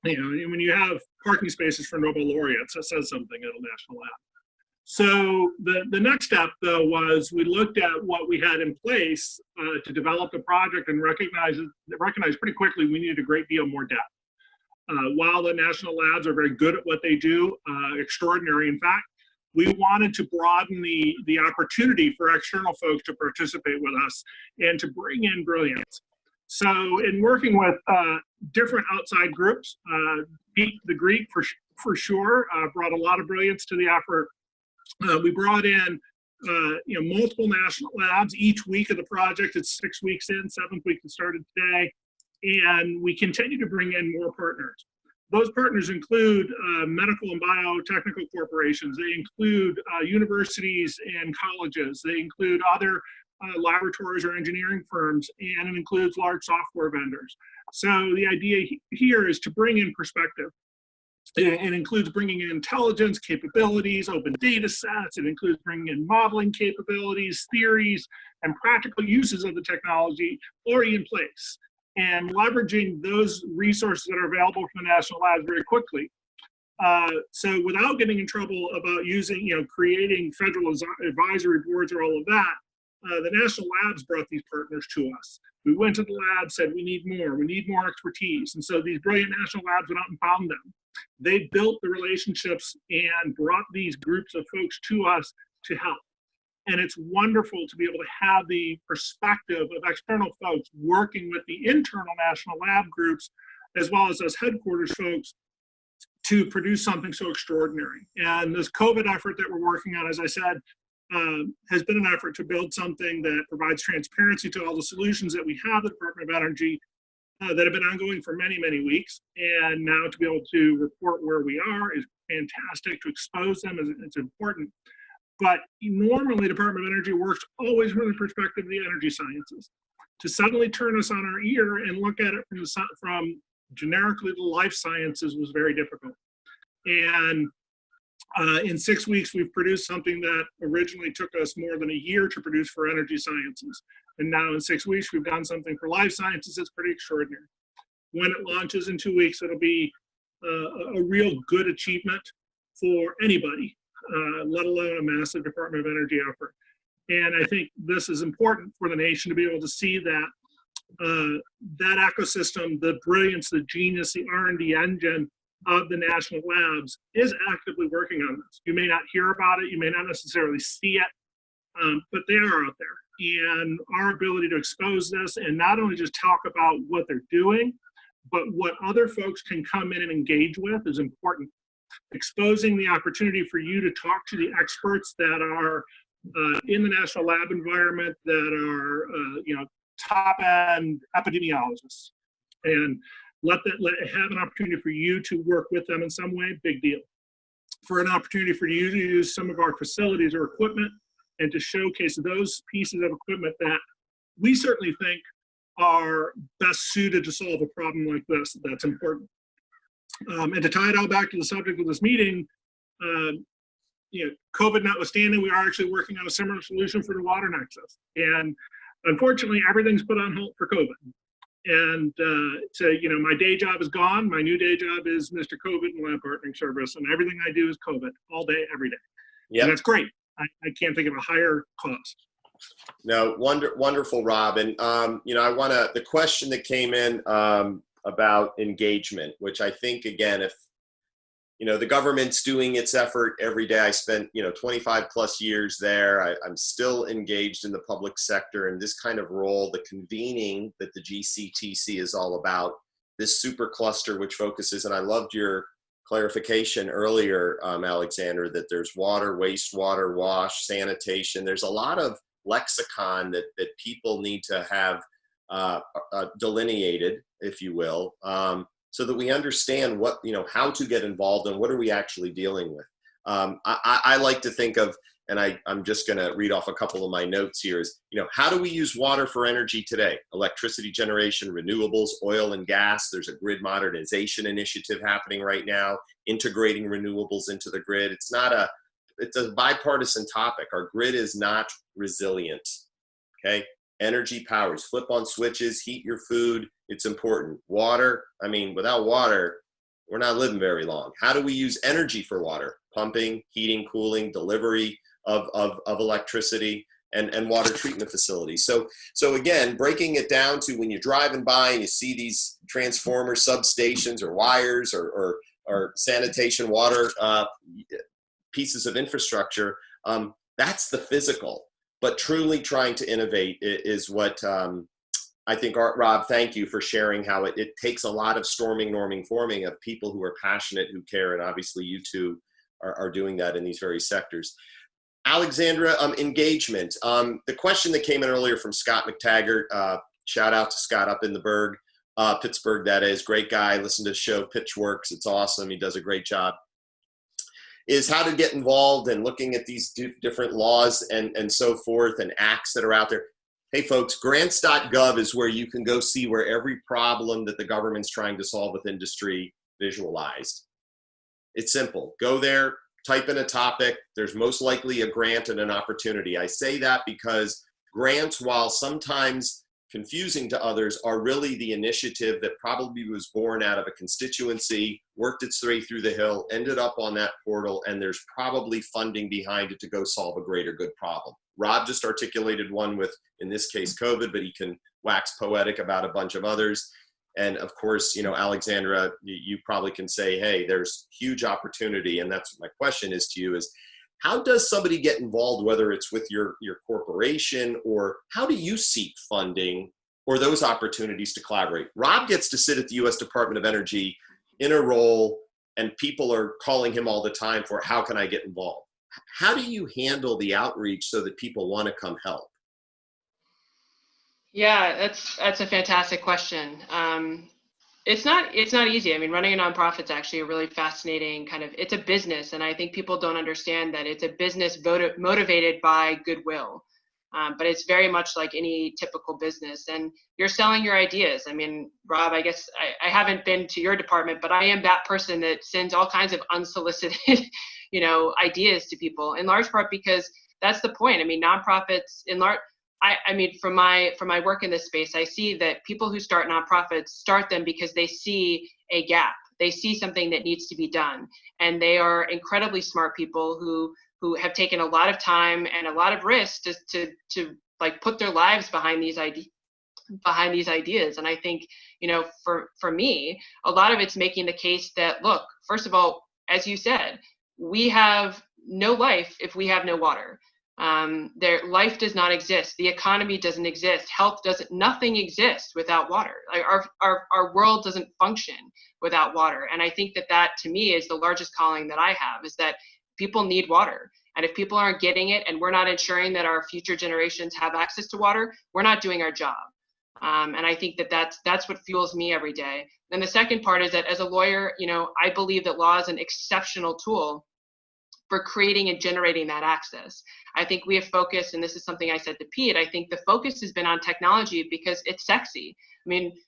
C: When you have parking spaces for Nobel laureates, that says something at a national lab. So the next step, though, was we looked at what we had in place to develop the project and recognized pretty quickly we needed a great deal more depth. While the national labs are very good at what they do, extraordinary in fact, we wanted to broaden the opportunity for external folks to participate with us and to bring in brilliance. So in working with different outside groups, Pete the Greek for sure brought a lot of brilliance to the effort. We brought in multiple national labs each week of the project. It's 6 weeks in, 7th week that started today. And we continue to bring in more partners. Those partners include medical and biotechnical corporations. They include universities and colleges. They include other laboratories or engineering firms, and it includes large software vendors. So the idea here is to bring in perspective. It includes bringing in intelligence, capabilities, open data sets. It includes bringing in modeling capabilities, theories, and practical uses of the technology already in place, and leveraging those resources that are available from the national labs very quickly. So without getting in trouble about creating federal advisory boards or all of that, the national labs brought these partners to us. We went to the lab, said we need more expertise. And so these brilliant national labs went out and found them. They built the relationships and brought these groups of folks to us to help. And it's wonderful to be able to have the perspective of external folks working with the internal national lab groups, as well as those headquarters folks, to produce something so extraordinary. And this COVID effort that we're working on, as I said, has been an effort to build something that provides transparency to all the solutions that we have at the Department of Energy that have been ongoing for many, many weeks. And now to be able to report where we are is fantastic. To expose them is important. But normally, the Department of Energy works always from the perspective of the energy sciences. To suddenly turn us on our ear and look at it from generically the life sciences was very difficult. And in 6 weeks, we've produced something that originally took us more than a year to produce for energy sciences. And now in 6 weeks, we've done something for life sciences that's pretty extraordinary. When it launches in 2 weeks, it'll be a real good achievement for anybody, let alone a massive Department of Energy effort. And I think this is important for the nation to be able to see that that ecosystem, the brilliance, the genius, the R&D engine of the national labs is actively working on this. You may not hear about it, you may not necessarily see it, but they are out there. And our ability to expose this and not only just talk about what they're doing, but what other folks can come in and engage with is important. Exposing the opportunity for you to talk to the experts that are in the national lab environment, that are top-end epidemiologists, and have an opportunity for you to work with them in some way, big deal. For an opportunity for you to use some of our facilities or equipment and to showcase those pieces of equipment that we certainly think are best suited to solve a problem like this, that's important. And to tie it all back to the subject of this meeting, COVID notwithstanding, we are actually working on a similar solution for the water nexus. And unfortunately, everything's put on hold for COVID. And so, my day job is gone. My new day job is Mr. COVID and Lab Partnering Service, and everything I do is COVID all day, every day. Yeah, that's great. I can't think of a higher cost.
A: No, wonderful, Rob. And I the question that came in about engagement, which I think, again, if the government's doing its effort every day. I spent 25 plus years there. I'm still engaged in the public sector in this kind of role, the convening that the GCTC is all about, this supercluster which focuses, and I loved your clarification earlier, Alexander, that there's water, wastewater, wash, sanitation. There's a lot of lexicon that people need to have delineated, if you will, so that we understand what, how to get involved and what are we actually dealing with. I like to think of, and I'm just going to read off a couple of my notes here, is, how do we use water for energy today? Electricity generation, renewables, oil and gas. There's a grid modernization initiative happening right now, integrating renewables into the grid. It's a bipartisan topic. Our grid is not resilient, okay? Energy powers, flip on switches, heat your food. It's important. Water, without water, we're not living very long. How do we use energy for water? Pumping, heating, cooling, delivery of electricity, and water treatment facilities. So again, breaking it down to when you're driving by and you see these transformer substations or wires or sanitation water pieces of infrastructure, that's the physical. But truly trying to innovate is what I think, Rob, thank you for sharing how it takes a lot of storming, norming, forming of people who are passionate, who care, and obviously you two are doing that in these various sectors. Alexandra, engagement. The question that came in earlier from Scott McTaggart, shout out to Scott up in the Berg, Pittsburgh, that is, great guy. Listen to the show, Pitchworks. It's awesome. He does a great job. Is how to get involved and looking at these different laws and so forth and acts that are out there. Hey folks, grants.gov is where you can go see where every problem that the government's trying to solve with industry visualized. It's simple. Go there, type in a topic. There's most likely a grant and an opportunity. I say that because grants, while sometimes confusing to others, are really the initiative that probably was born out of a constituency, worked its way through the hill, ended up on that portal, and there's probably funding behind it to go solve a greater good problem. Rob just articulated one with, in this case, COVID, but he can wax poetic about a bunch of others. And of course, Alexandra, you probably can say, hey, there's huge opportunity. And that's what my question is to you is, how does somebody get involved, whether it's with your corporation, or how do you seek funding or those opportunities to collaborate? Rob gets to sit at the U.S. Department of Energy in a role, and people are calling him all the time for, how can I get involved? How do you handle the outreach so that people want to come help?
B: Yeah, that's a fantastic question. It's not easy. Running a nonprofit is actually a really fascinating it's a business, and I think people don't understand that it's a business motivated by goodwill. But it's very much like any typical business, and you're selling your ideas. Rob, I guess I haven't been to your department, but I am that person that sends all kinds of unsolicited, ideas to people, in large part because that's the point. Nonprofits in large, from my work in this space, I see that people who start nonprofits start them because they see a gap. They see something that needs to be done. And they are incredibly smart people who have taken a lot of time and a lot of risks to put their lives behind these ideas. And I think, for me, a lot of it's making the case that, look, first of all, as you said, we have no life if we have no water. Life does not exist. The economy doesn't exist. Health doesn't. Nothing exists without water. Our world doesn't function without water. And I think that to me is the largest calling that I have, is that people need water. And if people aren't getting it, and we're not ensuring that our future generations have access to water, we're not doing our job. And I think that's what fuels me every day. Then the second part is that as a lawyer, I believe that law is an exceptional tool for creating and generating that access. I think we have focused, and this is something I said to Pete, I think the focus has been on technology because it's sexy.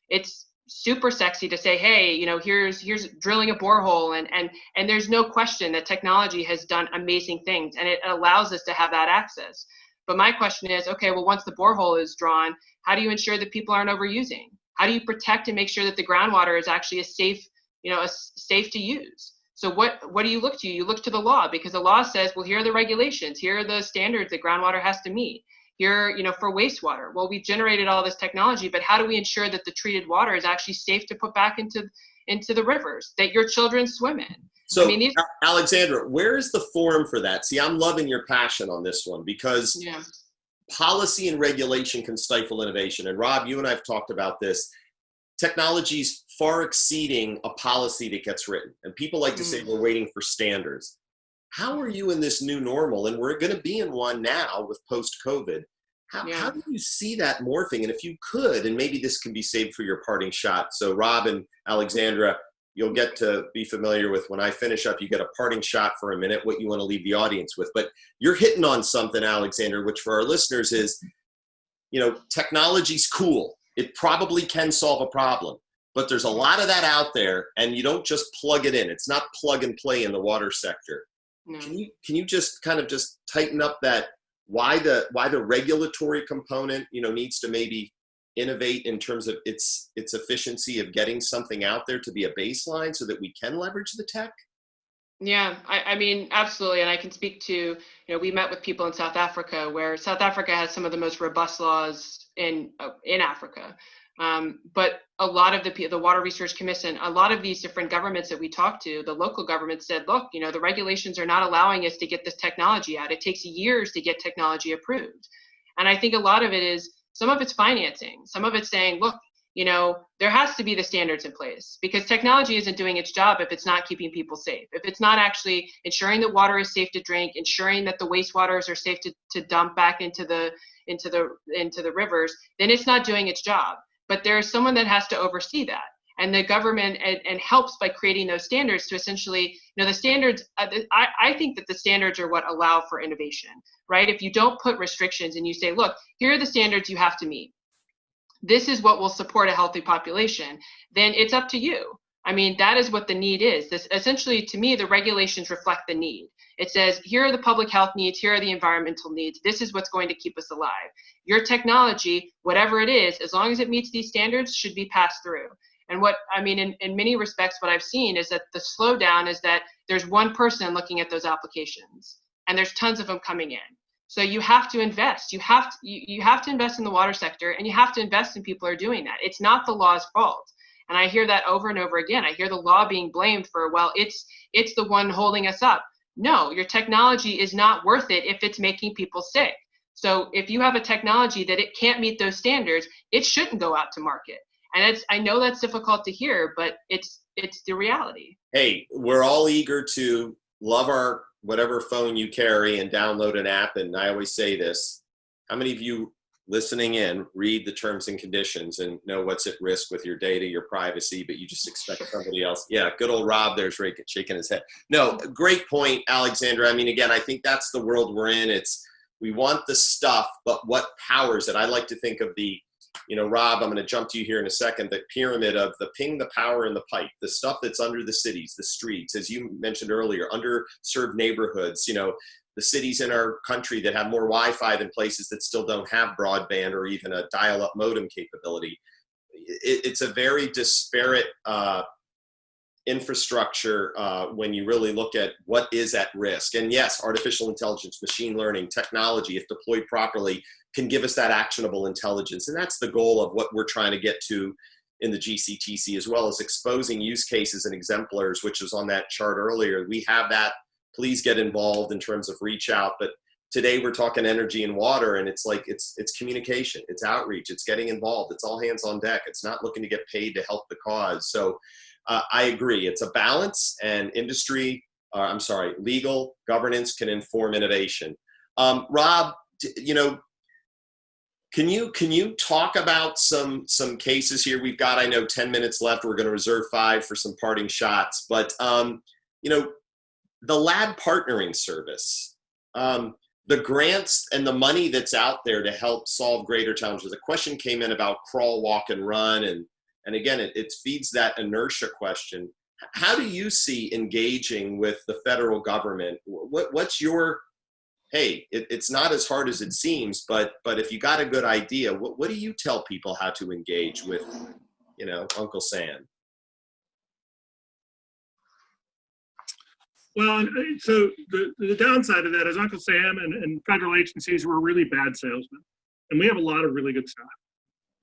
B: It's super sexy to say, hey, here's drilling a borehole, and there's no question that technology has done amazing things, and it allows us to have that access. But my question is, okay, well, once the borehole is drawn, how do you ensure that people aren't overusing? How do you protect and make sure that the groundwater is actually safe to use? So what do you look to? You look to the law, because the law says, well, here are the regulations, here are the standards that groundwater has to meet. Here, for wastewater. Well, we've generated all this technology, but how do we ensure that the treated water is actually safe to put back into the rivers that your children swim in?
A: So, Alexandra, where is the forum for that? See, I'm loving your passion on this one, because policy and regulation can stifle innovation. And Rob, you and I have talked about this. Technology's far exceeding a policy that gets written. And people like to say we're waiting for standards. How are you in this new normal? And we're going to be in one now with post-COVID. How do you see that morphing? And if you could, and maybe this can be saved for your parting shot. So Rob and Alexandra, you'll get to be familiar with, when I finish up, you get a parting shot for a minute, what you want to leave the audience with. But you're hitting on something, Alexandra, which for our listeners is, technology's cool. It probably can solve a problem, but there's a lot of that out there, and you don't just plug it in. It's not plug and play in the water sector.
B: No.
A: Can you just kind of just tighten up that, why the regulatory component, needs to maybe innovate in terms of its efficiency of getting something out there to be a baseline so that we can leverage the tech?
B: Yeah, I mean, absolutely. And I can speak to, we met with people in South Africa, where South Africa has some of the most robust laws in Africa. But a lot of the Water Research Commission, a lot of these different governments that we talked to, the local governments said, look, the regulations are not allowing us to get this technology out. It takes years to get technology approved. And I think a lot of it is, some of it's financing, some of it's saying, look, there has to be the standards in place, because technology isn't doing its job if it's not keeping people safe, if it's not actually ensuring that water is safe to drink, ensuring that the wastewaters are safe to dump back into the rivers, then it's not doing its job. But there's someone that has to oversee that. And the government and helps by creating those standards to essentially, the standards, I think that the standards are what allow for innovation, right? If you don't put restrictions and you say, look, here are the standards you have to meet, this is what will support a healthy population, then it's up to you. I mean, that is what the need is. This essentially, to me, the regulations reflect the need. It says, here are the public health needs, here are the environmental needs. This is what's going to keep us alive. Your technology, whatever it is, as long as it meets these standards, should be passed through. And in many respects, what I've seen is that the slowdown is that there's one person looking at those applications, and there's tons of them coming in. So you have to invest. You have to invest in the water sector, and you have to invest in people who are doing that. It's not the law's fault. And I hear that over and over again. I hear the law being blamed for, well, it's the one holding us up. No, your technology is not worth it if it's making people sick. So if you have a technology that it can't meet those standards, it shouldn't go out to market. And I know that's difficult to hear, but it's the reality.
A: Hey, we're all eager to love our whatever phone you carry and download an app. And I always say this, how many of you listening in read the terms and conditions and know what's at risk with your data, your privacy, but you just expect somebody else? Yeah, good old Rob there's shaking his head. No, great point, Alexandra. I mean, again, I think that's the world we're in. We want the stuff, but what powers it? I like to think of the, Rob, I'm going to jump to you here in a second, the pyramid of the ping, the power, and the pipe, the stuff that's under the cities, the streets, as you mentioned earlier, underserved neighborhoods, the cities in our country that have more Wi-Fi than places that still don't have broadband or even a dial-up modem capability. It's a very disparate infrastructure when you really look at what is at risk. And yes, artificial intelligence, machine learning, technology, if deployed properly, can give us that actionable intelligence. And that's the goal of what we're trying to get to in the GCTC, as well as exposing use cases and exemplars, which was on that chart earlier. We have that. Please get involved in terms of reach out. But today we're talking energy and water, and it's like it's communication, it's outreach, it's getting involved, it's all hands on deck. It's not looking to get paid to help the cause. So I agree. It's a balance, and legal governance can inform innovation. Rob, Can you talk about some cases here? We've got, I know, 10 minutes left. We're going to reserve 5 for some parting shots. But, the lab partnering service, the grants and the money that's out there to help solve greater challenges. A question came in about crawl, walk, and run. And again, it feeds that inertia question. How do you see engaging with the federal government? What's your... Hey, it's not as hard as it seems, but if you got a good idea, what do you tell people how to engage with, Uncle Sam?
C: Well, so the downside of that is Uncle Sam and federal agencies were really bad salesmen. And we have a lot of really good stuff.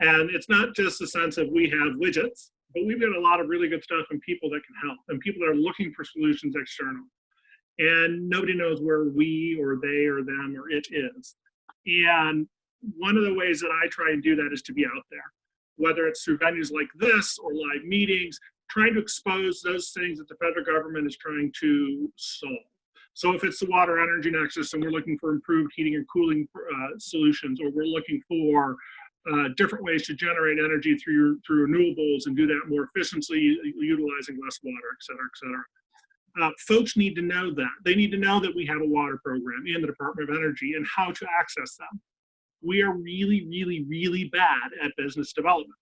C: And it's not just the sense of we have widgets, but we've got a lot of really good stuff and people that can help and people that are looking for solutions external. And nobody knows where we or they or them or it is. And one of the ways that I try and do that is to be out there, whether it's through venues like this or live meetings, trying to expose those things that the federal government is trying to solve. So if it's the water energy nexus and we're looking for improved heating and cooling solutions, or we're looking for different ways to generate energy through renewables and do that more efficiently, utilizing less water, et cetera, et cetera. Folks need to know that. They need to know that we have a water program in the Department of Energy and how to access them. We are really, really, really bad at business development.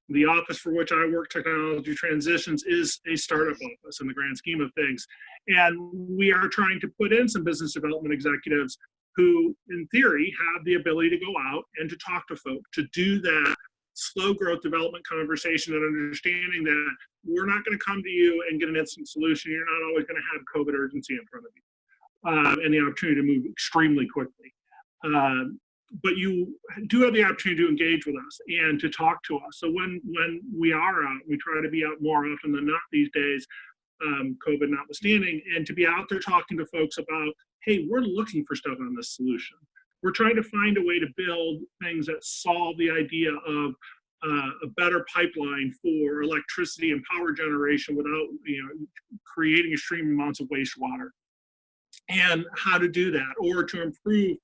C: The office for which I work, Technology Transitions, is a startup office in the grand scheme of things. And we are trying to put in some business development executives who, in theory, have the ability to go out and to talk to folks, to do that slow growth development conversation and understanding that we're not going to come to you and get an instant solution. You're not always going to have COVID urgency in front of you and the opportunity to move extremely quickly. But you do have the opportunity to engage with us and to talk to us. So when we are out, we try to be out more often than not these days, COVID notwithstanding, and to be out there talking to folks about, hey, we're looking for stuff on this solution. We're trying to find a way to build things that solve the idea of a better pipeline for electricity and power generation without creating extreme amounts of wastewater, and how to do that, or to improve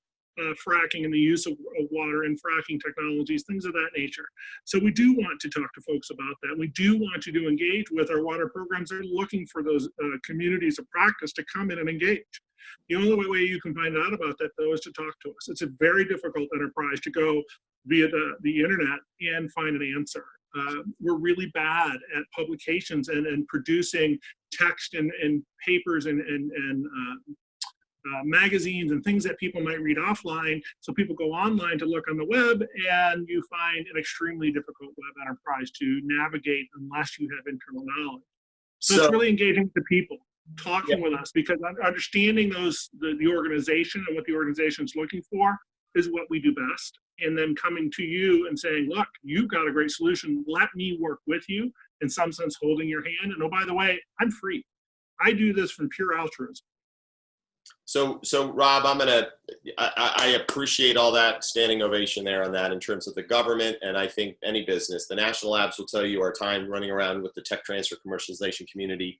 C: fracking and the use of water and fracking technologies, things of that nature. So we do want to talk to folks about that. We do want to engage with our water programs. They're looking for those communities of practice to come in and engage. The only way you can find out about that, though, is to talk to us. It's a very difficult enterprise to go via the internet and find an answer. We're really bad at publications and producing text and papers and magazines and things that people might read offline. So people go online to look on the web, and you find an extremely difficult web enterprise to navigate unless you have internal knowledge. So it's really engaging with the people, talking with us, because understanding the organization and what the organization is looking for is what we do best. And then coming to you and saying, look, you've got a great solution. Let me work with you, in some sense, holding your hand. And oh, by the way, I'm free. I do this from pure altruism.
A: So Rob, I appreciate all that standing ovation there on that in terms of the government, and I think any business. The national labs will tell you our time running around with the tech transfer commercialization community.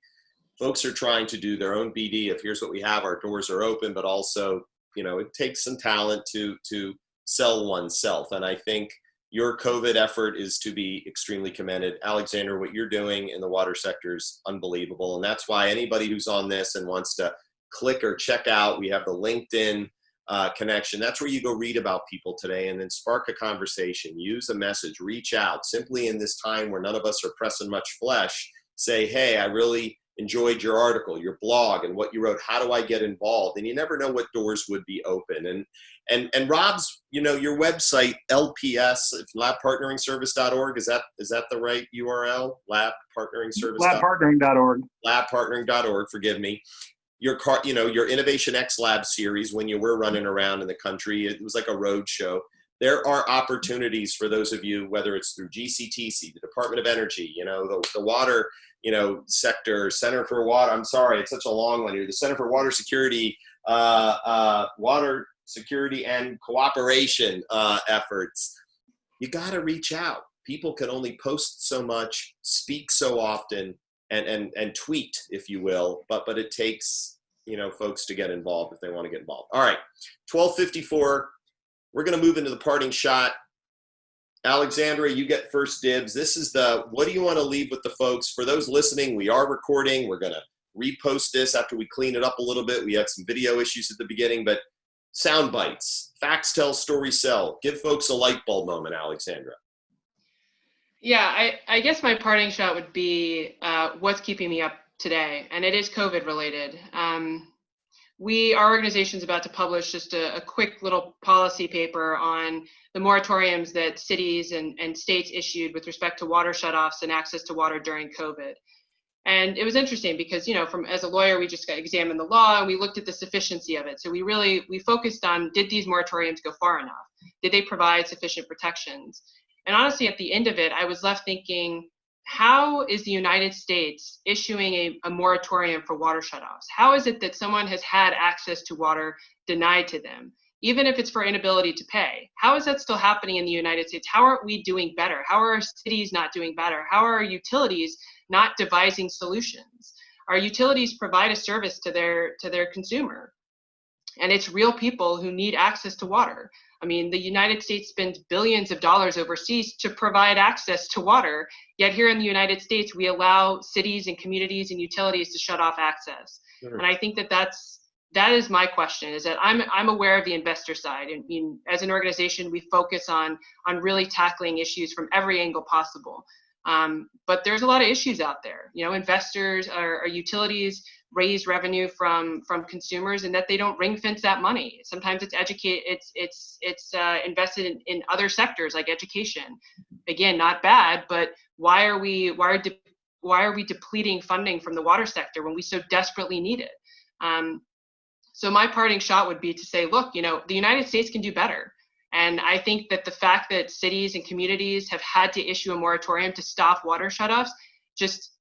A: Folks are trying to do their own BD of here's what we have, our doors are open, but also, it takes some talent to sell oneself. And I think your COVID effort is to be extremely commended. Alexander, what you're doing in the water sector is unbelievable. And that's why anybody who's on this and wants to click or check out, we have the LinkedIn connection. That's where you go read about people today and then spark a conversation, use a message, reach out. Simply in this time where none of us are pressing much flesh, say, hey, I really enjoyed your article, your blog, and what you wrote. How do I get involved? And you never know what doors would be open. And Rob's, your website, LPS, labpartneringservice.org, is that the right URL? Labpartneringservice.
C: Labpartnering.org.
A: Labpartnering.org, forgive me. Your Innovation X Lab series, when you were running around in the country, it was like a road show. There are opportunities for those of you, whether it's through GCTC, the Department of Energy, the water, sector, Center for Water. I'm sorry, it's such a long one here. The Center for Water Security, Water Security and Cooperation efforts. You got to reach out. People can only post so much, speak so often, and tweet, if you will, but it takes folks to get involved if they want to get involved. All right, 12:54. We're going to move into the parting shot. Alexandra, you get first dibs. This is what do you want to leave with the folks? For those listening, we are recording. We're going to repost this after we clean it up a little bit. We had some video issues at the beginning, but sound bites, facts tell, stories sell. Give folks a light bulb moment, Alexandra.
B: Yeah, I guess my parting shot would be what's keeping me up today, and it is COVID related. Our organization is about to publish just a quick little policy paper on the moratoriums that cities and states issued with respect to water shutoffs and access to water during COVID. And it was interesting because, as a lawyer, we just examined the law and we looked at the sufficiency of it. So we focused on, did these moratoriums go far enough? Did they provide sufficient protections? And honestly, at the end of it, I was left thinking, how is the United States issuing a moratorium for water shutoffs? How is it that someone has had access to water denied to them, even if it's for inability to pay? How is that still happening in the United States? How aren't we doing better? How are our cities not doing better? How are our utilities not devising solutions? our utilities provide a service to their consumer. And it's real people who need access to water. I mean, the United States spends billions of dollars overseas to provide access to water, yet here in the United States, we allow cities and communities and utilities to shut off access. And I think that is my question, is that I'm aware of the investor side. And as an organization, we focus on really tackling issues from every angle possible. But there's a lot of issues out there. Investors or utilities raise revenue from consumers, and that they don't ring fence that money. Sometimes it's invested in other sectors like education. Again, not bad, but why are we depleting funding from the water sector when we so desperately need it? So my parting shot would be to say, look, the United States can do better. And I think that the fact that cities and communities have had to issue a moratorium to stop water shutoffs just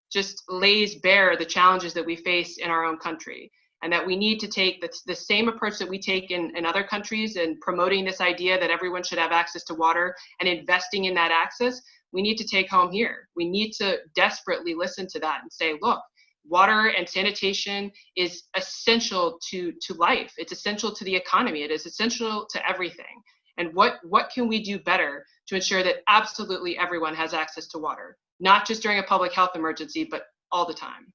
B: lays bare the challenges that we face in our own country, and that we need to take the same approach that we take in other countries and promoting this idea that everyone should have access to water and investing in that access. We need to take home here. We need to desperately listen to that and say, look, water and sanitation is essential to life. It's essential to the economy. It is essential to everything. And what can we do better to ensure that absolutely everyone has access to water, not just during a public health emergency, but all the time?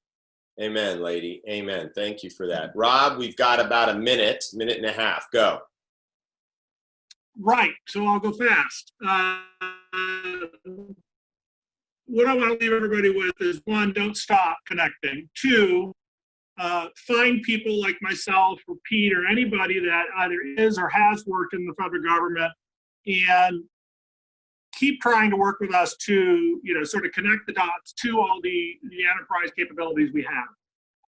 A: Amen, lady. Amen. Thank you for that. Rob, we've got about a minute and a half. Go.
C: Right. So I'll go fast. What I want to leave everybody with is, one, don't stop connecting. Two, find people like myself or Pete or anybody that either is or has worked in the federal government, and keep trying to work with us to, sort of connect the dots to all the enterprise capabilities we have.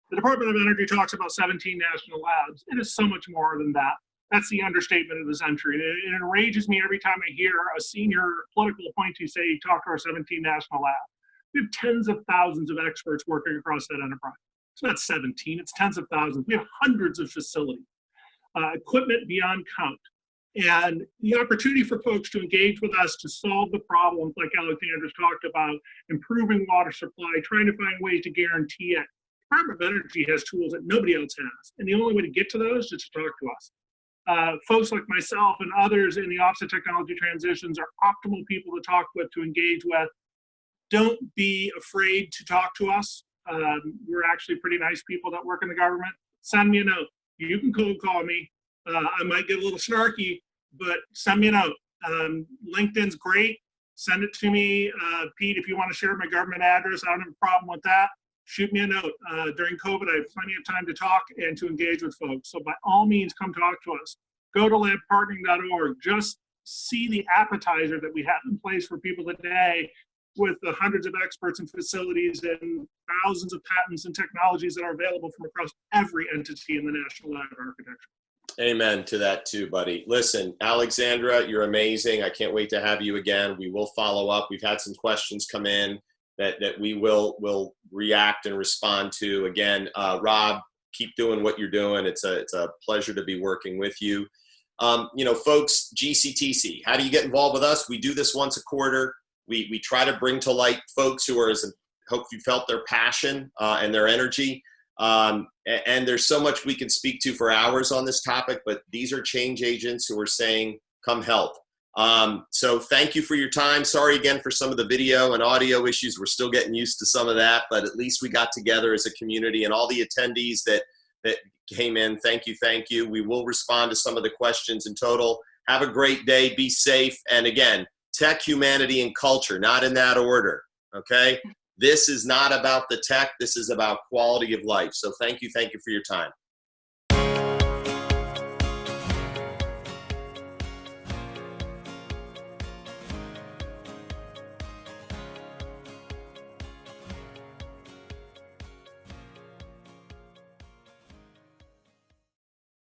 C: The Department of Energy talks about 17 national labs. It is so much more than that. That's the understatement of the century. And it enrages me every time I hear a senior political appointee say, talk to our 17 national labs. We have tens of thousands of experts working across that enterprise. It's not 17, it's tens of thousands. We have hundreds of facilities, equipment beyond count. And the opportunity for folks to engage with us to solve the problems like Alexandra's talked about, improving water supply, trying to find ways to guarantee it. The Department of Energy has tools that nobody else has. And the only way to get to those is to talk to us. Folks like myself and others in the Office of Technology Transitions are optimal people to talk with, to engage with. Don't be afraid to talk to us. We're actually pretty nice people that work in the government. Send me a note. You can cold call me. I might get a little snarky, but send me a note. LinkedIn's great. Send it to me. Pete, if you want to share my government address, I don't have a problem with that. Shoot me a note. During COVID, I have plenty of time to talk and to engage with folks. So by all means, come talk to us. Go to labpartnering.org. Just see the appetizer that we have in place for people today, with the hundreds of experts and facilities and thousands of patents and technologies that are available from across every entity in the national lab architecture.
A: Amen to that too, buddy. Listen, Alexandra, you're amazing. I can't wait to have you again. We will follow up. We've had some questions come in that we will react and respond to. Again, Rob, keep doing what you're doing. It's a pleasure to be working with you. Folks, GCTC, how do you get involved with us? We do this once a quarter. We try to bring to light folks who are, hope you felt their passion and their energy. And there's so much we can speak to for hours on this topic, but these are change agents who are saying, come help. So thank you for your time. Sorry again for some of the video and audio issues. We're still getting used to some of that, but at least we got together as a community, and all the attendees that came in. Thank you. We will respond to some of the questions in total. Have a great day. Be safe. And again, tech, humanity, and culture, not in that order. Okay. This is not about the tech. This is about quality of life. So thank you for your time.